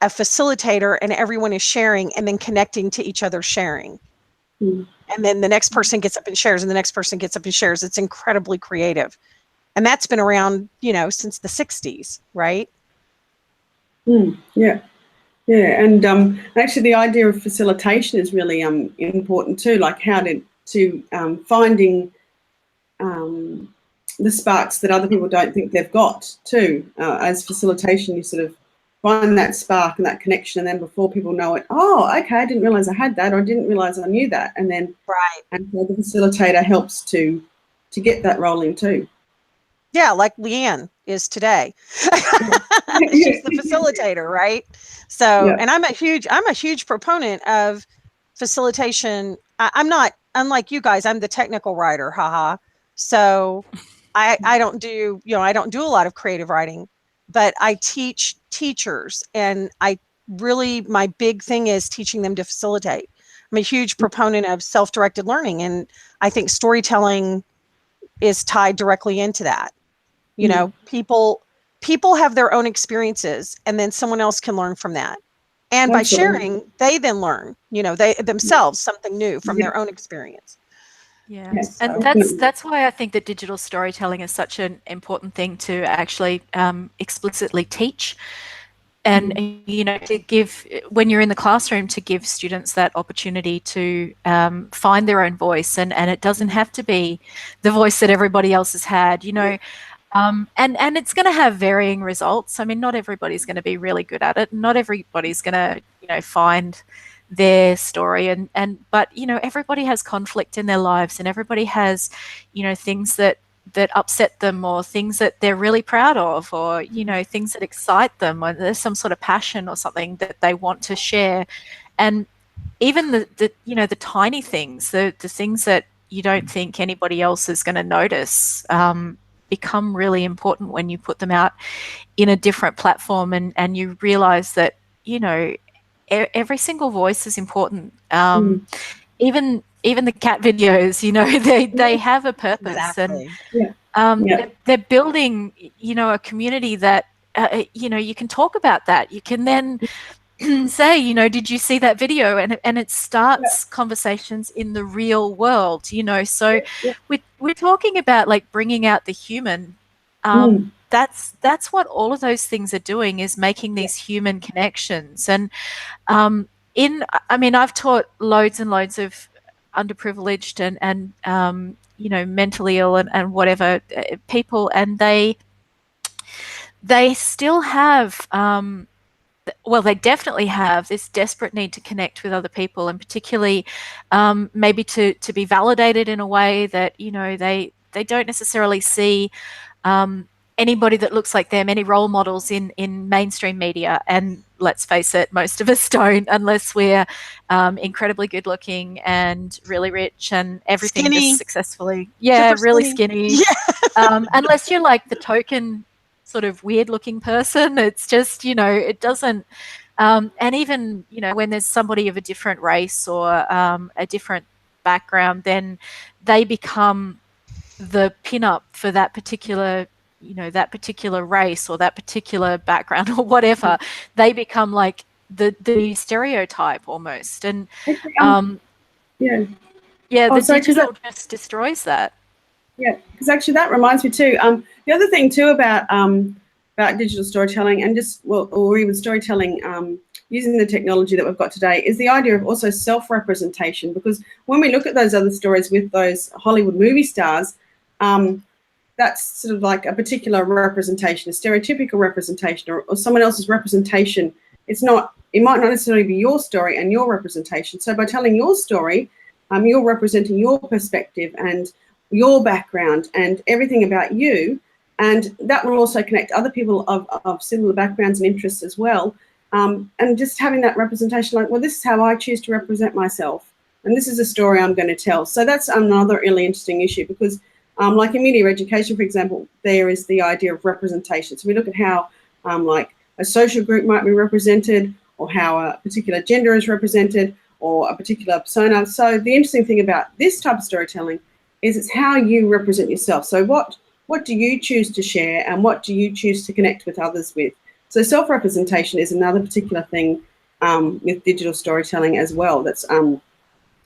a facilitator, and everyone is sharing and then connecting to each other sharing. And then the next person gets up and shares, and the next person gets up and shares. It's incredibly creative. And that's been around, you know, since the 60s, right? Yeah. Yeah. And actually the idea of facilitation is really important too, like how to finding the sparks that other people don't think they've got too. As facilitation, you sort of find that spark and that connection, and then before people know it, oh, okay, I didn't realize I had that, or I didn't realize I knew that, and then and so the facilitator helps to get that rolling too. Yeah, like Leanne is today. She's the facilitator, right? So, and I'm a huge proponent of facilitation. I'm not, unlike you guys, I'm the technical writer, haha. So I don't do, you know, I don't do a lot of creative writing, but I teach teachers, and my big thing is teaching them to facilitate. I'm a huge proponent of self-directed learning, and I think storytelling is tied directly into that. You know, people have their own experiences, and then someone else can learn from that. And by sharing, they then learn, you know, they themselves something new from their own experience. Yeah, and that's why I think that digital storytelling is such an important thing to actually explicitly teach. And, you know, to give, when you're in the classroom, to give students that opportunity to find their own voice. And it doesn't have to be the voice that everybody else has had, you know. And it's going to have varying results. I mean, not everybody's going to be really good at it. Not everybody's going to, you know, find their story. But, you know, everybody has conflict in their lives, and everybody has, you know, things that upset them, or things that they're really proud of, or, you know, things that excite them, or there's some sort of passion or something that they want to share. And even the you know, the tiny things, the things that you don't think anybody else is going to notice, become really important when you put them out in a different platform, and you realize that, you know, every single voice is important. Even the cat videos, you know, they have a purpose. Exactly. And they're building, you know, a community that you can talk about that. You can then say, did you see that video? And it starts conversations in the real world, So we're talking about like bringing out the human. That's what all of those things are doing, is making these human connections. And I've taught loads and loads of underprivileged and mentally ill and whatever people, and they still have they definitely have this desperate need to connect with other people, and particularly maybe to be validated in a way that they don't necessarily see anybody that looks like them, any role models in mainstream media. And let's face it, most of us don't, unless we're incredibly good looking and really rich and everything Skinny. just successfully. Super Really skinny. Yeah. Unless you're like the token sort of weird looking person, it's just, it doesn't. And even, when there's somebody of a different race or a different background, then they become the pin-up for that particular race or that particular background or whatever. They become like the stereotype almost. And the digital just destroys that. Yeah, because actually that reminds me too. The other thing too about digital storytelling and or even storytelling using the technology that we've got today is the idea of also self-representation. Because when we look at those other stories with those Hollywood movie stars, that's sort of like a particular representation, a stereotypical representation, or someone else's representation. It might not necessarily be your story and your representation. So by telling your story, you're representing your perspective and your background and everything about you, and that will also connect other people of similar backgrounds and interests as well. And just having that representation, like, well, this is how I choose to represent myself, and this is a story I'm going to tell. So that's another really interesting issue, because like in media education, for example, there is the idea of representation. So we look at how like a social group might be represented, or how a particular gender is represented, or a particular persona. So the interesting thing about this type of storytelling is it's how you represent yourself. So what do you choose to share, and what do you choose to connect with others with? So self-representation is another particular thing with digital storytelling as well that's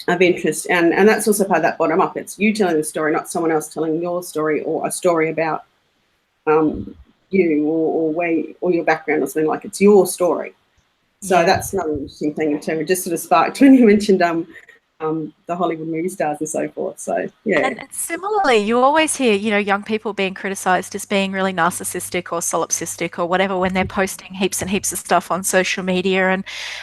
of interest, and that's also part of that bottom up. It's you telling the story, not someone else telling your story, or a story about you or your background or something. Like, it's your story. So that's another interesting thing too. It just sort of sparked when you mentioned the Hollywood movie stars and so forth. So And similarly, you always hear, young people being criticised as being really narcissistic or solipsistic or whatever when they're posting heaps and heaps of stuff on social media,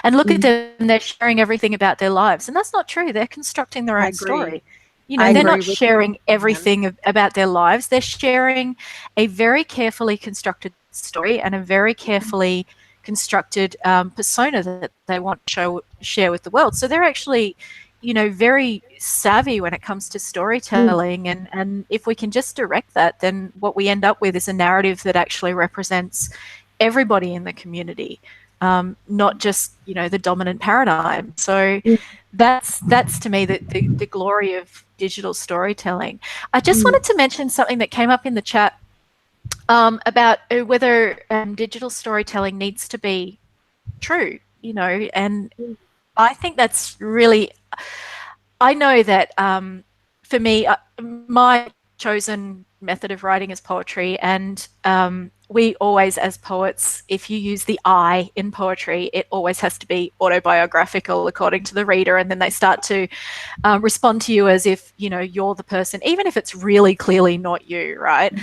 and look at them, they're sharing everything about their lives, and that's not true. They're constructing their own story. They're not sharing everything about their lives. They're sharing a very carefully constructed story and a very carefully constructed persona that they want to share with the world. So they're actually very savvy when it comes to storytelling, and if we can just direct that, then what we end up with is a narrative that actually represents everybody in the community, not just the dominant paradigm. So that's to me the glory of digital storytelling. I just wanted to mention something that came up in the chat about whether digital storytelling needs to be true, and I think that's really, I know that for me, my chosen method of writing is poetry, and we always, as poets, if you use the I in poetry, it always has to be autobiographical according to the reader, and then they start to respond to you as if, you're the person, even if it's really clearly not you, right?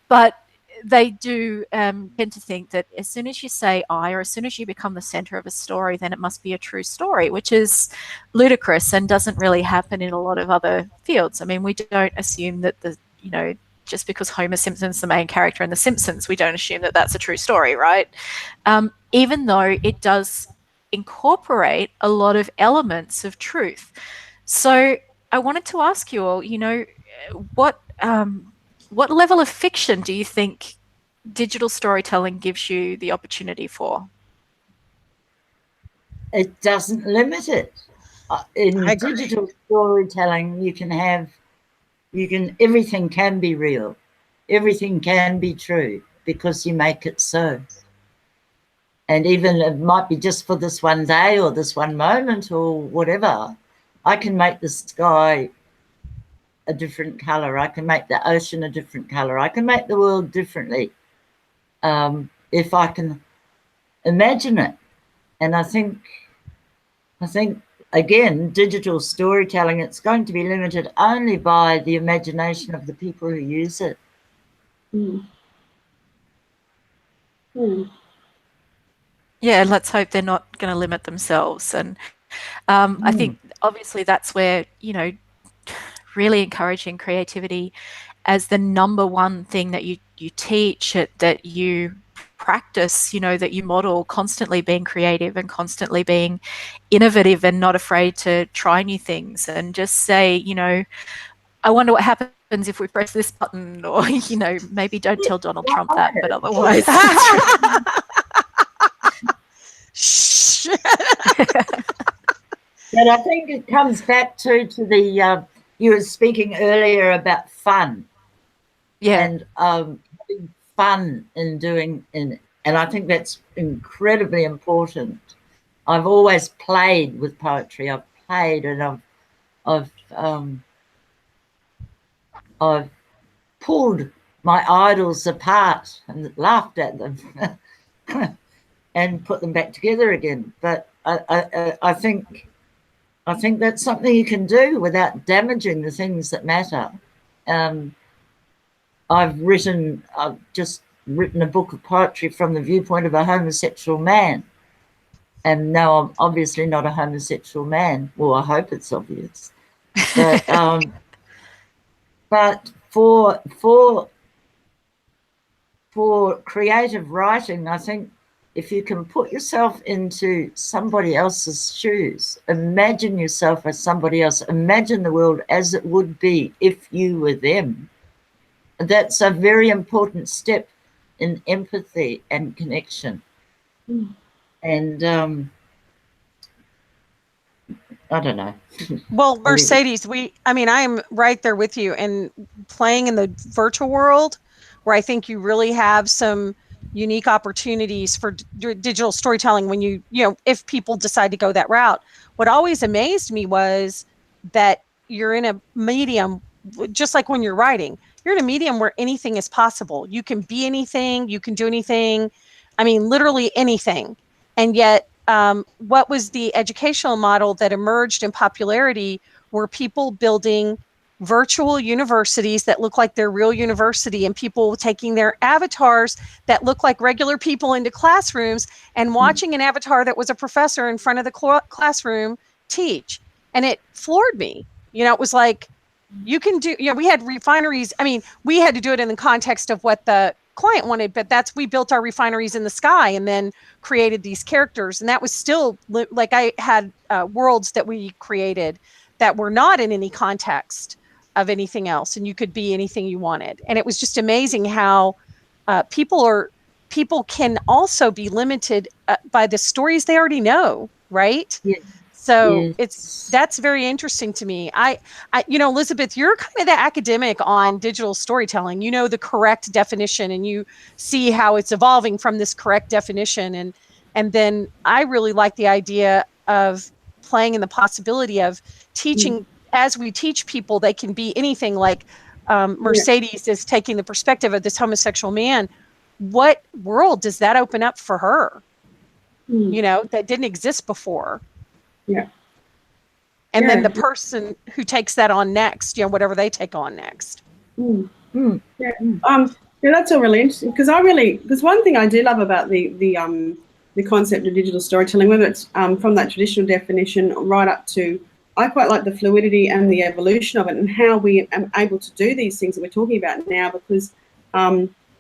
But they do tend to think that as soon as you say I, or as soon as you become the center of a story, then it must be a true story, which is ludicrous and doesn't really happen in a lot of other fields. I mean, we don't assume that just because Homer Simpson's the main character in The Simpsons, we don't assume that that's a true story, right? Even though it does incorporate a lot of elements of truth. So I wanted to ask you all, what level of fiction do you think digital storytelling gives you the opportunity for? It doesn't limit it. In digital storytelling, everything can be real. Everything can be true. because you make it so. And even it might be just for this one day or this one moment or whatever. I can make the sky a different colour. I can make the ocean a different colour. I can make the world differently if I can imagine it. And I think again, digital storytelling, it's going to be limited only by the imagination of the people who use it. Mm. Mm. Yeah, let's hope they're not going to limit themselves. And I think obviously that's where, you know, really encouraging creativity as the number one thing that you teach, that you practice, you know, that you model, constantly being creative and constantly being innovative and not afraid to try new things, and just say, you know, I wonder what happens if we press this button, or, you know, maybe don't tell Donald Trump that, but otherwise. But I think it comes back to the, you were speaking earlier about fun. Yeah. And having fun in doing, and I think that's incredibly important. I've always played with poetry. I've played, and I've pulled my idols apart and laughed at them and put them back together again. But I think that's something you can do without damaging the things that matter. I've just written a book of poetry from the viewpoint of a homosexual man. And no, I'm obviously not a homosexual man. Well, I hope it's obvious. But but for creative writing, I think if you can put yourself into somebody else's shoes, imagine yourself as somebody else, imagine the world as it would be if you were them. That's a very important step in empathy and connection. And I don't know. Well, Mercedes, I mean, I am right there with you. And playing in the virtual world, where I think you really have some unique opportunities for digital storytelling when you know, if people decide to go that route. What always amazed me was that you're in a medium, just like when you're writing, you're in a medium where anything is possible. You can be anything, you can do anything. I mean, literally anything. And yet, what was the educational model that emerged in popularity were people building virtual universities that look like their real university, and people taking their avatars that look like regular people into classrooms and watching an avatar that was a professor in front of the classroom teach. And it floored me. You know, it was like, you can do, you know, we had refineries. I mean, we had to do it in the context of what the client wanted, but we built our refineries in the sky and then created these characters. And that was still like, I had worlds that we created that were not in any context of anything else. And you could be anything you wanted. And it was just amazing how people can also be limited by the stories they already know. Right. Yes. So that's very interesting to me. I, you know, Elizabeth, you're kind of the academic on digital storytelling. You know the correct definition, and you see how it's evolving from this correct definition. And then I really like the idea of playing in the possibility of teaching. As we teach people, they can be anything. Like Mercedes is taking the perspective of this homosexual man. What world does that open up for her? You know, that didn't exist before. Yeah. And then the person who takes that on next, you know, whatever they take on next. Yeah. Yeah, that's all really interesting, because one thing I do love about the concept of digital storytelling, whether it's from that traditional definition right up to, I quite like the fluidity and the evolution of it, and how we are able to do these things that we're talking about now, because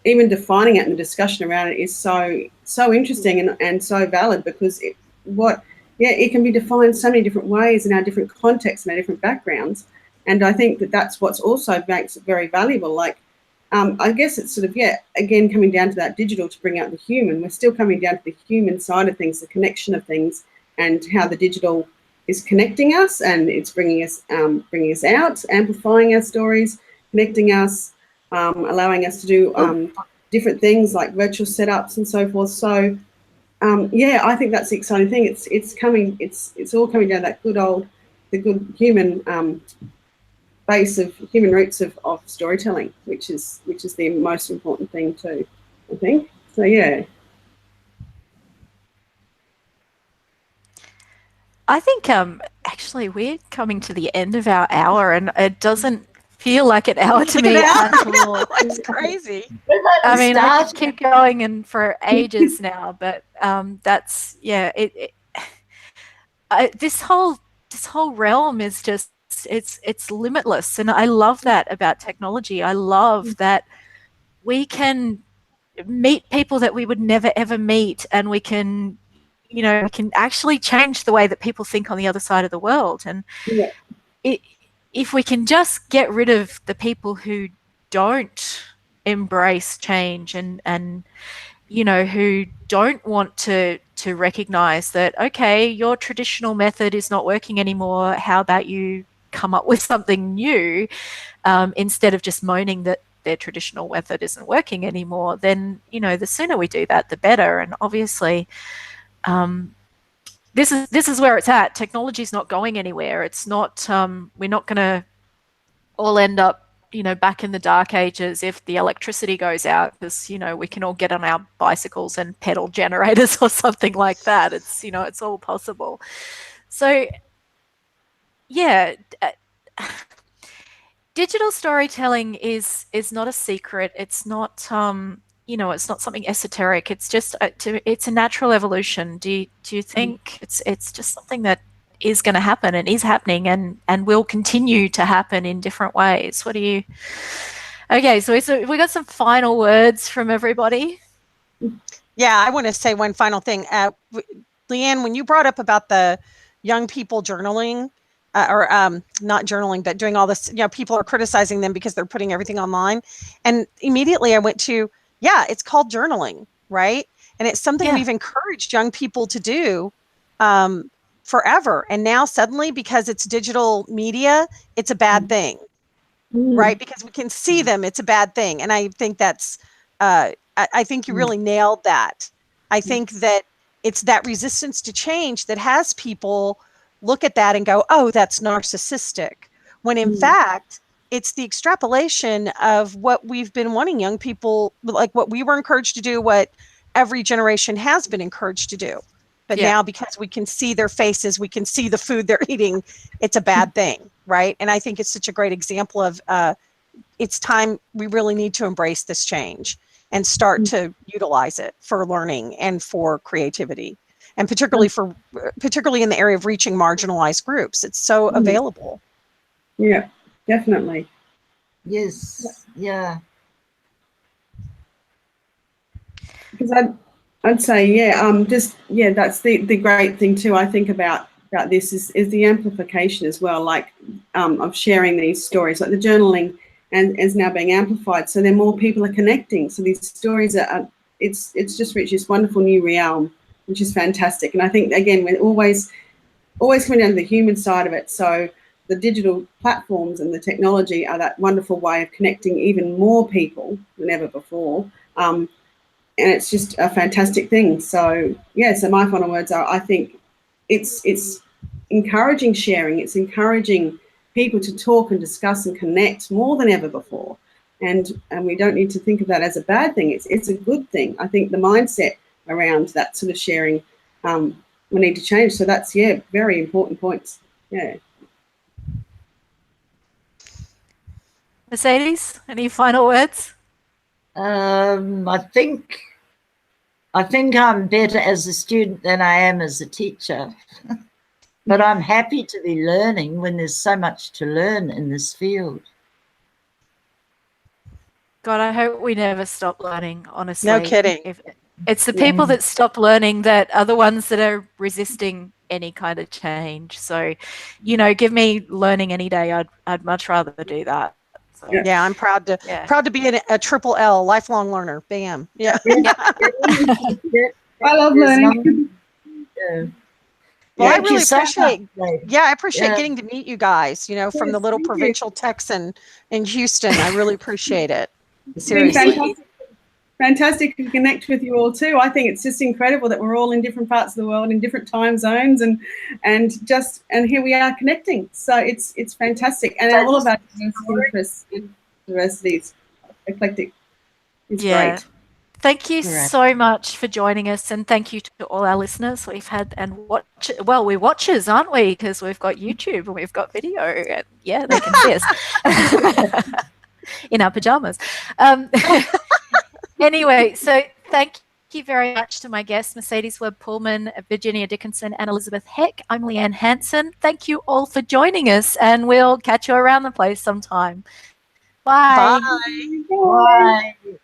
even defining it and the discussion around it is so interesting and so valid, because it can be defined so many different ways in our different contexts and our different backgrounds. And I think that's what's also makes it very valuable. Like, I guess it's sort of, again, coming down to that digital to bring out the human. We're still coming down to the human side of things, the connection of things, and how the digital is connecting us, and it's bringing us out, amplifying our stories, connecting us, allowing us to do different things like virtual setups and so forth. So yeah, I think that's the exciting thing. It's all coming down that the good human base of human roots of storytelling, which is the most important thing too, I think. So yeah. I think actually we're coming to the end of our hour, and it doesn't feel like an hour to me at all. It's crazy. I mean, I could keep going and for ages now, but that's this whole realm is just it's limitless, and I love that about technology. I love that we can meet people that we would never ever meet, and we can actually change the way that people think on the other side of the world. And if we can just get rid of the people who don't embrace change and who don't want to recognize that, okay, your traditional method is not working anymore, how about you come up with something new, instead of just moaning that their traditional method isn't working anymore, then the sooner we do that, the better. And obviously this is where it's at. Technology is not going anywhere. It's not we're not going to all end up back in the dark ages if the electricity goes out, because we can all get on our bicycles and pedal generators or something like that. It's it's all possible. So yeah, digital storytelling is not a secret. It's not it's not something esoteric. It's just it's a natural evolution. Do you think it's just something that is going to happen and is happening and will continue to happen in different ways? What do you? Okay, so we got some final words from everybody. Yeah, I want to say one final thing. Leanne, when you brought up about the young people journaling, or not journaling, but doing all this, people are criticizing them because they're putting everything online. And immediately I went to, it's called journaling, right? And it's something we've encouraged young people to do forever. And now suddenly, because it's digital media, it's a bad thing, right? Because we can see them, it's a bad thing. And I think that's, I think you really nailed that. I think that it's that resistance to change that has people look at that and go, oh, that's narcissistic. When in fact, it's the extrapolation of what we've been wanting young people, like what we were encouraged to do, what every generation has been encouraged to do. But now, because we can see their faces, we can see the food they're eating, it's a bad thing, right? And I think it's such a great example of it's time we really need to embrace this change and start to utilize it for learning and for creativity. And particularly in the area of reaching marginalized groups. It's so available. Yeah, definitely. Yes, yeah. Because I'd say, that's the great thing too, I think about this is the amplification as well, like of sharing these stories, like the journaling and is now being amplified. So then more people are connecting. So these stories it's just reached this wonderful new realm, which is fantastic. And I think, again, we're always coming down to the human side of it. So the digital platforms and the technology are that wonderful way of connecting even more people than ever before. And it's just a fantastic thing. So, so my final words are, I think it's encouraging sharing. It's encouraging people to talk and discuss and connect more than ever before. And we don't need to think of that as a bad thing. It's a good thing. I think the mindset around that sort of sharing we need to change. So that's very important points. Mercedes, any final words? I think I'm better as a student than I am as a teacher. But I'm happy to be learning when there's so much to learn in this field. God, I hope we never stop learning, honestly. No kidding. It's the people that stop learning that are the ones that are resisting any kind of change. So, give me learning any day. I'd much rather do that. So, yeah, I'm proud to be a triple L, lifelong learner. Bam. Yeah. I love learning. Well, I really appreciate. I appreciate getting to meet you guys. From the little provincial Texan in Houston. I really appreciate it. Seriously. fantastic to connect with you all too. I think it's just incredible that we're all in different parts of the world, in different time zones, and here we are connecting. So it's fantastic, and all of our interests and diversities, eclectic, is great. Thank you so much for joining us, and thank you to all our listeners we've had and we're watchers, aren't we? Because we've got YouTube and we've got video, and yeah, they can see us in our pajamas. Anyway, so thank you very much to my guests, Mercedes Webb-Pullman, Virginia Dickenson, and Elizabeth Heck. I'm Leanne Hansen. Thank you all for joining us, and we'll catch you around the place sometime. Bye. Bye. Bye.